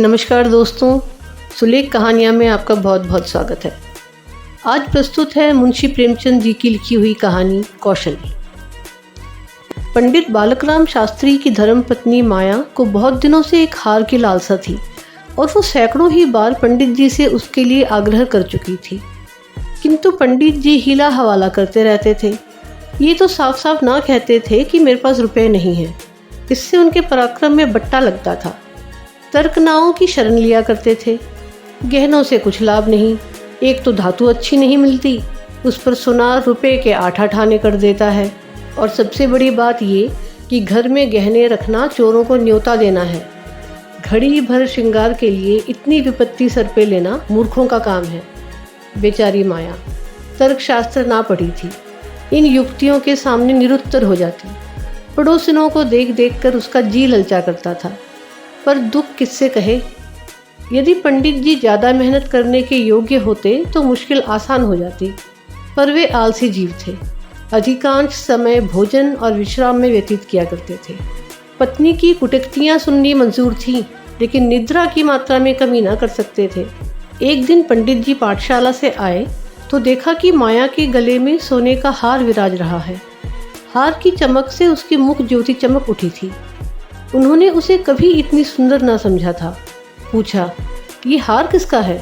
नमस्कार दोस्तों, सुलेख कहानियाँ में आपका बहुत बहुत स्वागत है। आज प्रस्तुत है मुंशी प्रेमचंद जी की लिखी हुई कहानी कौशल। पंडित बालकराम शास्त्री की धर्मपत्नी माया को बहुत दिनों से एक हार की लालसा थी और वो सैकड़ों ही बार पंडित जी से उसके लिए आग्रह कर चुकी थी, किंतु पंडित जी हीला हवाला करते रहते थे। ये तो साफ साफ ना कहते थे कि मेरे पास रुपए नहीं हैं। इससे उनके पराक्रम में बट्टा लगता था। तर्कनाओं की शरण लिया करते थे। गहनों से कुछ लाभ नहीं, एक तो धातु अच्छी नहीं मिलती, उस पर सुनार रुपए के 8 आने कर देता है, और सबसे बड़ी बात ये कि घर में गहने रखना चोरों को न्योता देना है। घड़ी भर श्रृंगार के लिए इतनी विपत्ति सर पे लेना मूर्खों का काम है। बेचारी माया तर्कशास्त्र ना पढ़ी थी, इन युक्तियों के सामने निरुत्तर हो जाती। पड़ोसिनों को देख देख कर उसका जी ललचा करता था, पर दुख किससे कहे। यदि पंडित जी ज़्यादा मेहनत करने के योग्य होते तो मुश्किल आसान हो जाती, पर वे आलसी जीव थे। अधिकांश समय भोजन और विश्राम में व्यतीत किया करते थे। पत्नी की कुटिक्तियाँ सुननी मंजूर थीं, लेकिन निद्रा की मात्रा में कमी न कर सकते थे। एक दिन पंडित जी पाठशाला से आए तो देखा कि माया के गले में सोने का हार विराज रहा है। हार की चमक से उसकी मुख ज्योति चमक उठी थी। उन्होंने उसे कभी इतनी सुंदर न समझा था। पूछा, ये हार किसका है?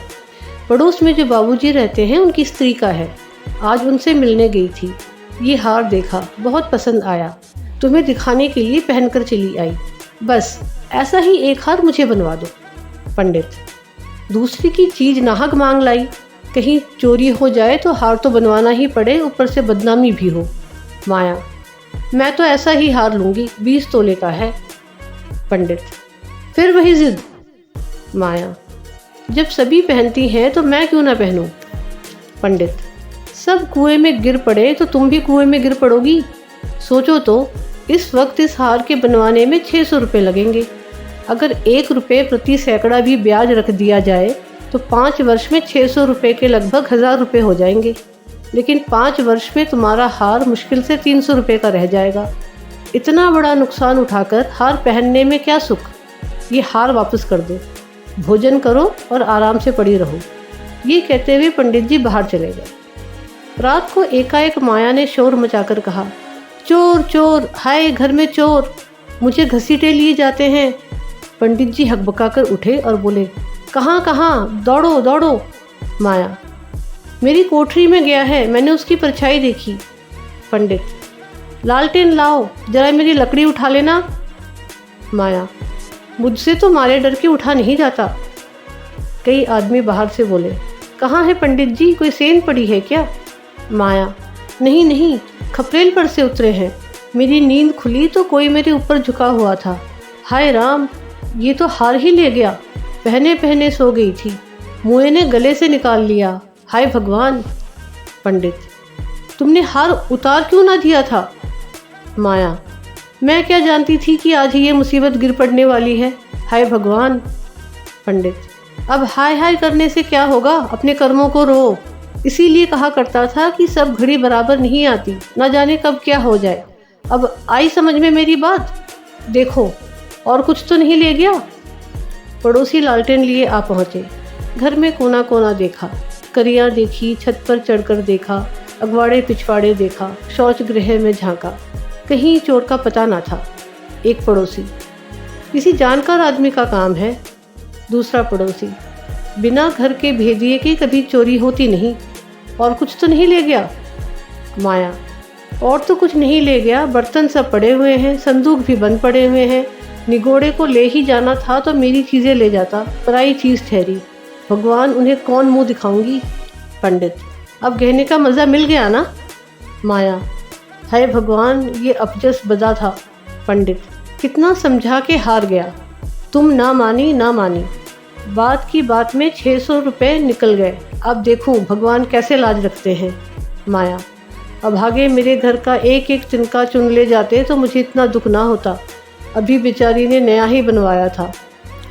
पड़ोस में जो बाबूजी रहते हैं उनकी स्त्री का है। आज उनसे मिलने गई थी। ये हार देखा, बहुत पसंद आया, तुम्हें दिखाने के लिए पहनकर चली आई। बस ऐसा ही एक हार मुझे बनवा दो। पंडित, दूसरी की चीज नाहक मांग लाई, कहीं चोरी हो जाए तो हार तो बनवाना ही पड़े, ऊपर से बदनामी भी हो। माया, मैं तो ऐसा ही हार लूंगी, 20 तोले का है। पंडित, फिर वही जिद। माया, जब सभी पहनती हैं तो मैं क्यों ना पहनूं? पंडित, सब कुएं में गिर पड़े तो तुम भी कुएं में गिर पड़ोगी। सोचो तो, इस वक्त इस हार के बनवाने में 600 रुपये लगेंगे। अगर 1 रुपये प्रति सैकड़ा भी ब्याज रख दिया जाए तो 5 वर्ष में 600 रुपये के लगभग 1000 रुपये हो जाएंगे। लेकिन 5 वर्ष में तुम्हारा हार मुश्किल से 300 रुपये का रह जाएगा। इतना बड़ा नुकसान उठाकर हार पहनने में क्या सुख? ये हार वापस कर दो, भोजन करो और आराम से पड़ी रहो। ये कहते हुए पंडित जी बाहर चले गए। रात को एकाएक माया ने शोर मचाकर कहा, चोर चोर, हाय घर में चोर, मुझे घसीटे लिए जाते हैं। पंडित जी हकबकाकर उठे और बोले, कहाँ कहाँ, दौड़ो दौड़ो। माया, मेरी कोठरी में गया है, मैंने उसकी परछाई देखी। पंडित, लालटेन लाओ, जरा मेरी लकड़ी उठा लेना। माया, मुझसे तो मारे डर के उठा नहीं जाता। कई आदमी बाहर से बोले, कहाँ है पंडित जी, कोई सेंध पड़ी है क्या? माया, नहीं नहीं, खपरेल पर से उतरे हैं। मेरी नींद खुली तो कोई मेरे ऊपर झुका हुआ था। हाय राम, ये तो हार ही ले गया। पहने पहने सो गई थी, मुँह ने गले से निकाल लिया। हाय भगवान। पंडित, तुमने हार उतार क्यों ना दिया था? माया, मैं क्या जानती थी कि आज ही ये मुसीबत गिर पड़ने वाली है। हाय भगवान। पंडित, अब हाय हाय करने से क्या होगा, अपने कर्मों को रो। इसीलिए कहा करता था कि सब घड़ी बराबर नहीं आती, ना जाने कब क्या हो जाए। अब आई समझ में मेरी बात? देखो, और कुछ तो नहीं ले गया? पड़ोसी लालटेन लिए आ पहुँचे। घर में कोना कोना देखा, करियाँ देखी, छत पर चढ़कर देखा, अगवाड़े पिछवाड़े देखा, शौच गृह में झांका, कहीं चोर का पता ना था। एक पड़ोसी, किसी जानकार आदमी का काम है। दूसरा पड़ोसी, बिना घर के भेदिए के कभी चोरी होती नहीं। और कुछ तो नहीं ले गया? माया, और तो कुछ नहीं ले गया, बर्तन सब पड़े हुए हैं, संदूक भी बंद पड़े हुए हैं। निगोड़े को ले ही जाना था तो मेरी चीज़ें ले जाता, पराई चीज़ ठहरी। भगवान, उन्हें कौन मुँह दिखाऊंगी? पंडित, अब गहने का मज़ा मिल गया ना? माया, हाय भगवान, ये अपजस बदा था। पंडित, कितना समझा के हार गया, तुम ना मानी ना मानी। बात की बात में 600 रुपये निकल गए। अब देखूं भगवान कैसे लाज रखते हैं। माया, अभागे मेरे घर का एक एक तिनका चुन ले जाते तो मुझे इतना दुख ना होता। अभी बेचारी ने नया ही बनवाया था।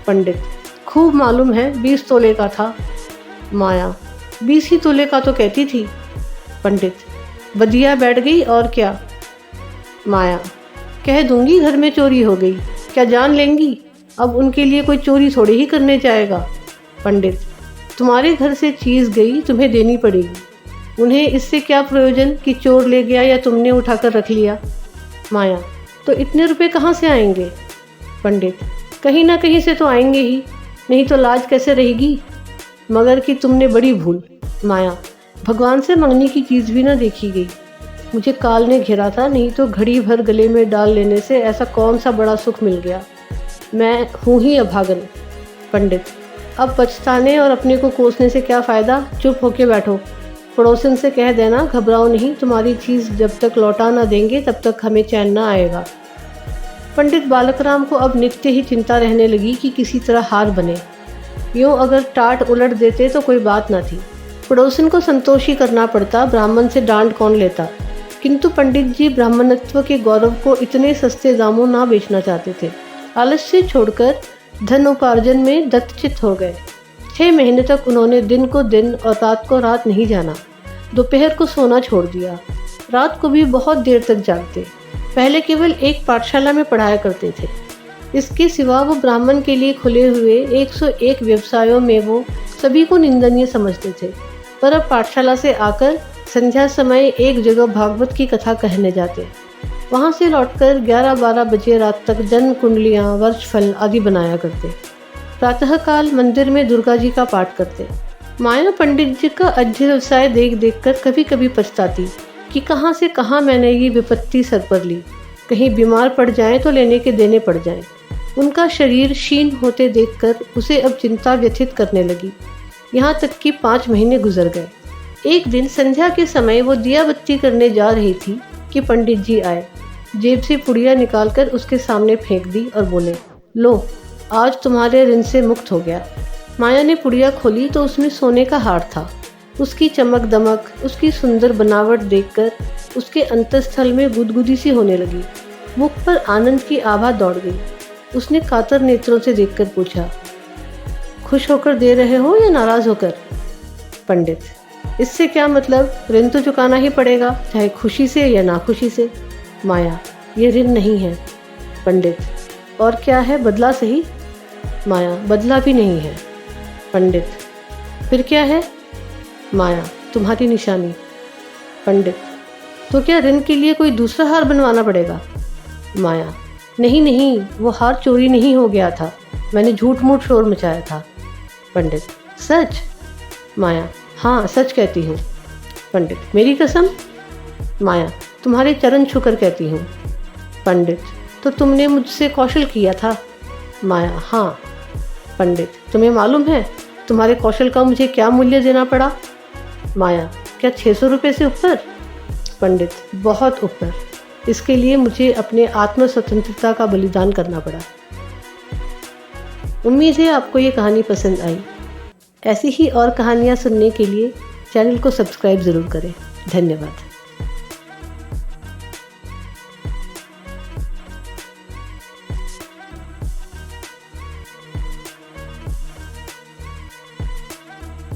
पंडित, खूब मालूम है, 20 तोले का था। माया, 20 ही तोले का तो कहती थी। पंडित, बदिया बैठ गई और क्या? माया, कह दूंगी घर में चोरी हो गई, क्या जान लेंगी? अब उनके लिए कोई चोरी थोड़ी ही करने जाएगा। पंडित, तुम्हारे घर से चीज़ गई, तुम्हें देनी पड़ेगी। उन्हें इससे क्या प्रयोजन कि चोर ले गया या तुमने उठाकर रख लिया। माया, तो इतने रुपए कहाँ से आएंगे। पंडित, कहीं ना कहीं से तो आएंगे ही, नहीं तो लाज कैसे रहेगी। मगर कि तुमने बड़ी भूल। माया, भगवान से मांगने की चीज़ भी ना देखी गई। मुझे काल ने घेरा था, नहीं तो घड़ी भर गले में डाल लेने से ऐसा कौन सा बड़ा सुख मिल गया। मैं हूँ ही अभागन। पंडित, अब पछताने और अपने को कोसने से क्या फ़ायदा। चुप होके बैठो। पड़ोसन से कह देना घबराओ नहीं, तुम्हारी चीज़ जब तक लौटा ना देंगे तब तक हमें चैन ना आएगा। पंडित बालकराम को अब नित्य ही चिंता रहने लगी कि किसी तरह हार बने। यूँ अगर टाट उलट देते तो कोई बात ना थी। पड़ोसन को संतोषी करना पड़ता, ब्राह्मण से डांट कौन लेता। किंतु पंडित जी ब्राह्मणत्व के गौरव को इतने सस्ते दामों ना बेचना चाहते थे। आलस्य छोड़कर धन उपार्जन में दत्तचित हो गए। 6 महीने तक उन्होंने दिन को दिन और रात को रात नहीं जाना। दोपहर को सोना छोड़ दिया, रात को भी बहुत देर तक जागते। पहले केवल एक पाठशाला में पढ़ाया करते थे। इसके सिवा वो ब्राह्मण के लिए खुले हुए 101 व्यवसायों में वो सभी को निंदनीय समझते थे। पर अब पाठशाला से आकर संध्या समय एक जगह भागवत की कथा कहने जाते। वहाँ से लौटकर 11-12 बजे रात तक जन्म कुंडलियाँ, वर्षफल आदि बनाया करते। प्रातःकाल मंदिर में दुर्गा जी का पाठ करते। माया पंडित जी का अध्यवसाय देख देख कर कभी कभी पछताती कि कहाँ से कहाँ मैंने ये विपत्ति सर पर ली। कहीं बीमार पड़ जाएं तो लेने के देने पड़ जाएं। उनका शरीर क्षीण होते देखकर उसे अब चिंता व्यथित करने लगी। यहाँ तक कि 5 महीने गुजर गए। एक दिन संध्या के समय वो दिया बत्ती करने जा रही थी कि पंडित जी आए। जेब से पुड़िया निकालकर उसके सामने फेंक दी और बोले, लो, आज तुम्हारे ऋण से मुक्त हो गया। माया ने पुड़िया खोली तो उसमें सोने का हार था। उसकी चमक दमक, उसकी सुंदर बनावट देखकर उसके अंतस्थल में गुदगुदी सी होने लगी। मुख पर आनंद की आभा दौड़ गई। उसने कातर नेत्रों से देखकर पूछा, खुश होकर दे रहे हो या नाराज होकर। पंडित, इससे क्या मतलब, ऋण तो चुकाना ही पड़ेगा, चाहे खुशी से या नाखुशी से। माया, ये ऋण नहीं है। पंडित, और क्या है, बदला सही। माया, बदला भी नहीं है। पंडित, फिर क्या है। माया, तुम्हारी निशानी। पंडित, तो क्या ऋण के लिए कोई दूसरा हार बनवाना पड़ेगा। माया, नहीं नहीं, वो हार चोरी नहीं हो गया था, मैंने झूठ मूठ शोर मचाया था। पंडित, सच। माया, हाँ सच कहती हूँ। पंडित, मेरी कसम। माया, तुम्हारे चरण छूकर कहती हूँ। पंडित, तो तुमने मुझसे कौशल किया था। माया, हाँ। पंडित, तुम्हें मालूम है तुम्हारे कौशल का मुझे क्या मूल्य देना पड़ा। माया, क्या 600 रुपये से ऊपर। पंडित, बहुत ऊपर। इसके लिए मुझे अपने आत्म स्वतंत्रता का बलिदान करना पड़ा। उम्मीद है आपको ये कहानी पसंद आई। ऐसी ही और कहानियाँ सुनने के लिए चैनल को सब्सक्राइब ज़रूर करें। धन्यवाद।